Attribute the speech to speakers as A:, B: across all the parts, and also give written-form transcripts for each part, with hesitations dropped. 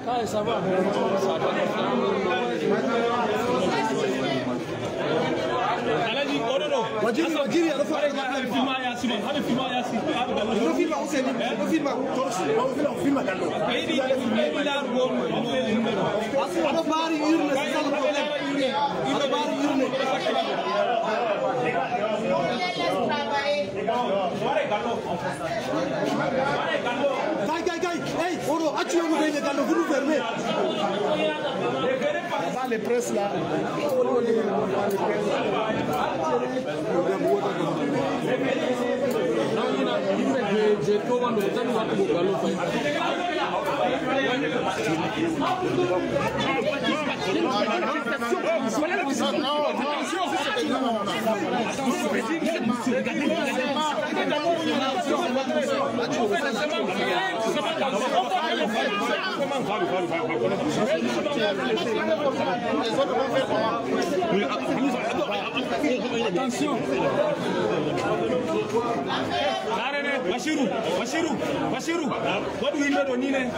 A: Ah, ça va.
B: Hey, Oro, as-tu les gars, vous nous fermez. Les presses là.
A: Attention. Bashirou. What do we know on Nile?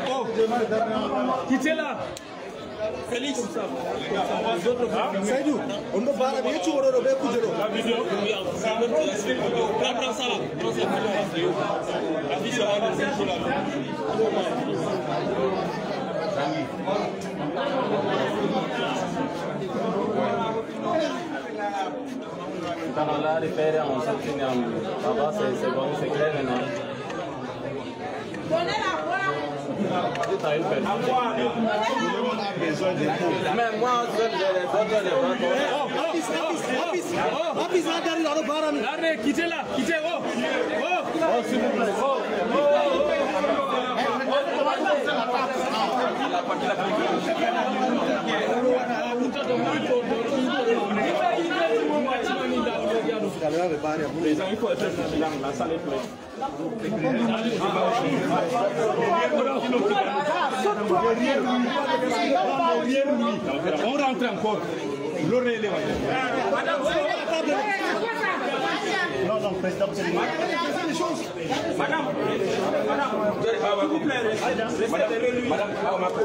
A: Oh, Kitela. Félix.
B: Saïdou, on ne va pas tu auras le coup de la vidéo.
C: Quand là, les pères ont sorti là-bas, c'est bon, c'est clair maintenant.
D: Donnez la voix.
C: Mais moi, je vais les autres, s'il vous plaît. Les gens, il faut être vigilant, la salle est pleine. On rentre encore. L'oreille est non, président, c'est madame, s'il vous plaît, madame, non, s'il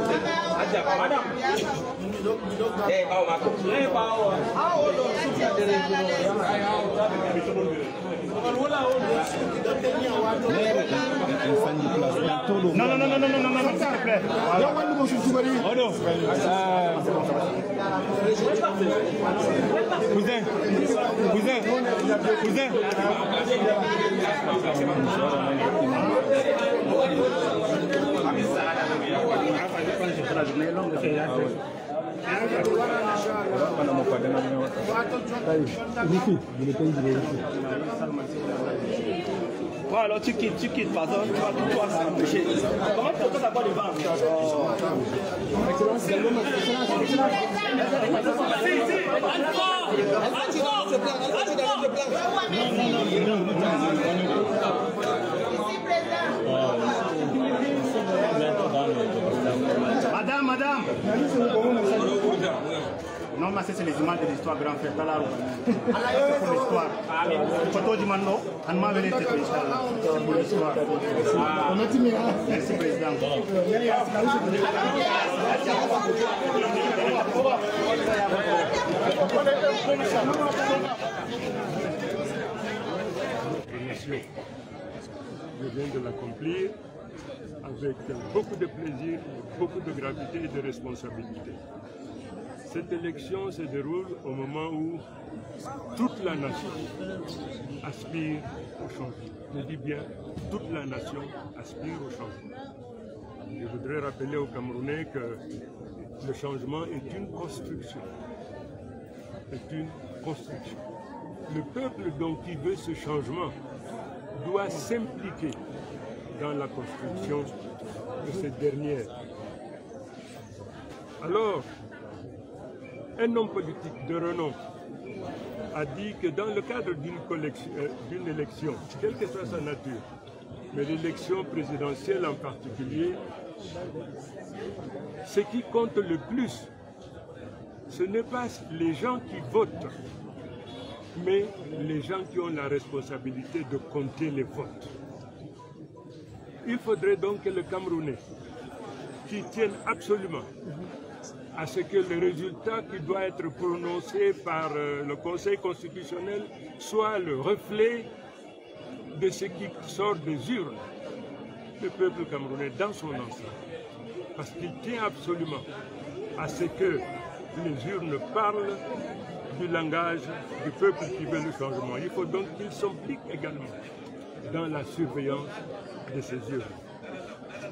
C: te plaît. Cousin. Bon, alors tu quittes, pardon, tu vas tout s'empêcher. Comment tu peux d'abord les vendre? Madame. Non, mais c'est les images de l'histoire grand frère. C'est pour l'histoire. Photo du Mano, on m'a venu pour l'histoire. Merci, président.
E: Je viens de l'accomplir avec beaucoup de plaisir, beaucoup de gravité et de responsabilité. Cette élection se déroule au moment où toute la nation aspire au changement. Je dis bien, toute la nation aspire au changement. Je voudrais rappeler aux Camerounais que le changement est une construction. Le peuple donc qui veut ce changement doit s'impliquer dans la construction de cette dernière. Alors, un homme politique de renom a dit que dans le cadre d'une élection, quelle que soit sa nature, mais l'élection présidentielle en particulier, ce qui compte le plus, ce n'est pas les gens qui votent, mais les gens qui ont la responsabilité de compter les votes. Il faudrait donc que le Camerounais, qui tienne absolument à ce que le résultat qui doit être prononcé par le Conseil constitutionnel soit le reflet de ce qui sort des urnes, le peuple camerounais dans son ensemble. Parce qu'il tient absolument à ce que les urnes parlent du langage du peuple qui veut le changement. Il faut donc qu'il s'implique également dans la surveillance de ces urnes.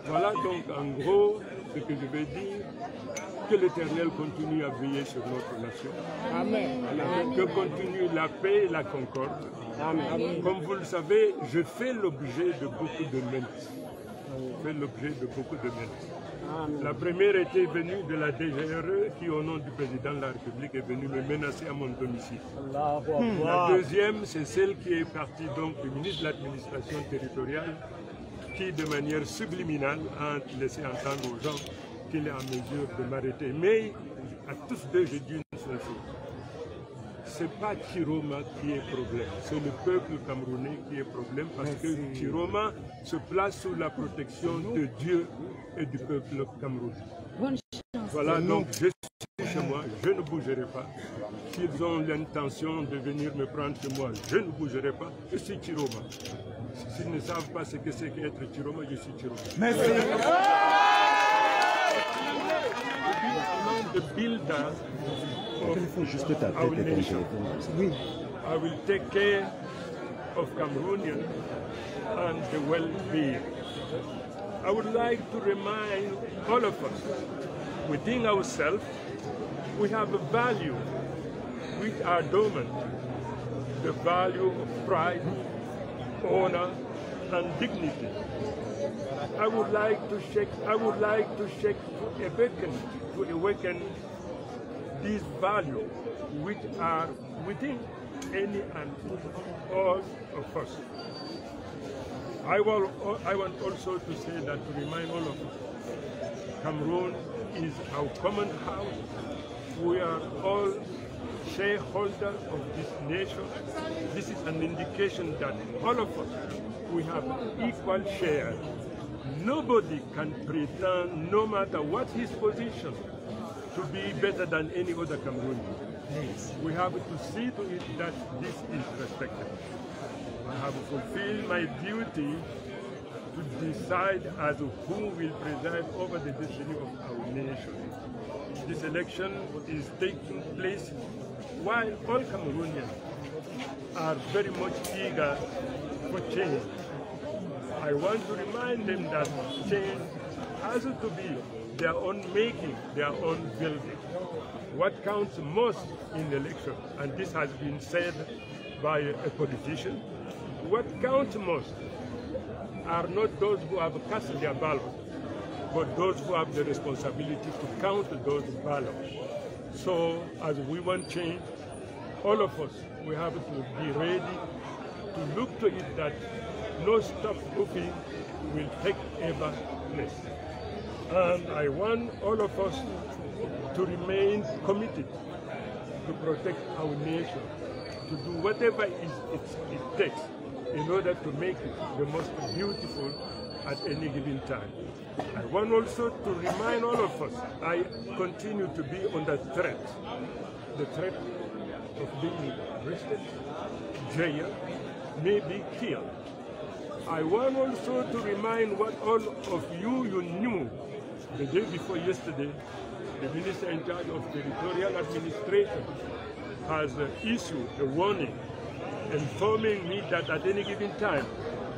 E: Voilà donc en gros ce que je vais dire. Que l'Éternel continue à veiller sur notre nation.
A: Amen.
E: Que continue la paix et la concorde. Amen. Comme vous le savez, je fais l'objet de beaucoup de menaces. La première était venue de la DGRE qui, au nom du président de la République, est venue me menacer à mon domicile. La deuxième, c'est celle qui est partie donc du ministre de l'Administration territoriale qui, de manière subliminale, a laissé entendre aux gens qu'il est en mesure de m'arrêter. Mais à tous deux, j'ai dit une seule chose. Ce n'est pas Chiroma qui est problème, c'est le peuple camerounais qui est problème parce que Chiroma se place sous la protection de Dieu et du peuple camerounais. Voilà, donc je suis chez moi, je ne bougerai pas. S'ils ont l'intention de venir me prendre chez moi, je ne bougerai pas. Je suis Chiroma. S'ils ne savent pas ce que c'est qu'être Chiroma, je suis Chiroma.
A: Merci.
E: The builder of our nation. I will take care of Cameroonians and the well-being. I would like to remind all of us, within ourselves, we have a value which are dormant, the value of pride, honor, and dignity. I would like to awaken these values which are within any and all of us. I want also to say that to remind all of us, Cameroon is our common house. We are all shareholders of this nation. This is an indication that all of us, we have equal share. Nobody can pretend, no matter what his position, to be better than any other Cameroonian. We have to see to it that this is respected. I have fulfilled my duty to decide as to who will preside over the destiny of our nation. This election is taking place while all Cameroonians are very much eager for change. I want to remind them that change has to be their own making, their own building. What counts most in the election, and this has been said by a politician, what counts most are not those who have cast their ballot, but those who have the responsibility to count those ballots. So, as we want change, all of us, we have to be ready to look to it that no stop-proofing will take ever place. And I want all of us to remain committed to protect our nation, to do whatever it takes in order to make it the most beautiful at any given time. I want also to remind all of us, I continue to be under threat, the threat of being arrested, jailed, maybe killed. I want also to remind what all of you knew the day before yesterday. The Minister in charge of Territorial Administration has issued a warning informing me that at any given time,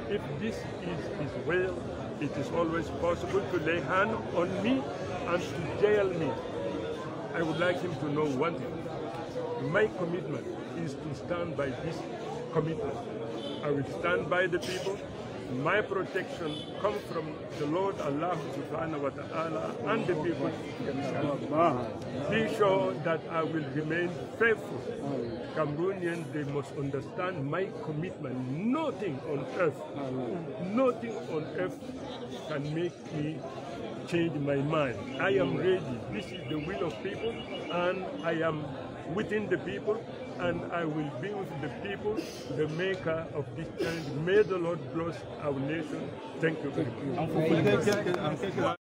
E: if this is his will, it is always possible to lay hand on me and to jail me. I would like him to know one thing. My commitment is to stand by this commitment I will stand by the people. My protection comes from the Lord Allah subhanahu wa ta'ala and the people themselves. Be sure that I will remain faithful. Cameroonians, they must understand my commitment. Nothing on earth can make me change my mind. I am ready. This is the will of people, and I am within the people, and I will be with the people, the maker of this change. May the Lord bless our nation. Thank you very much.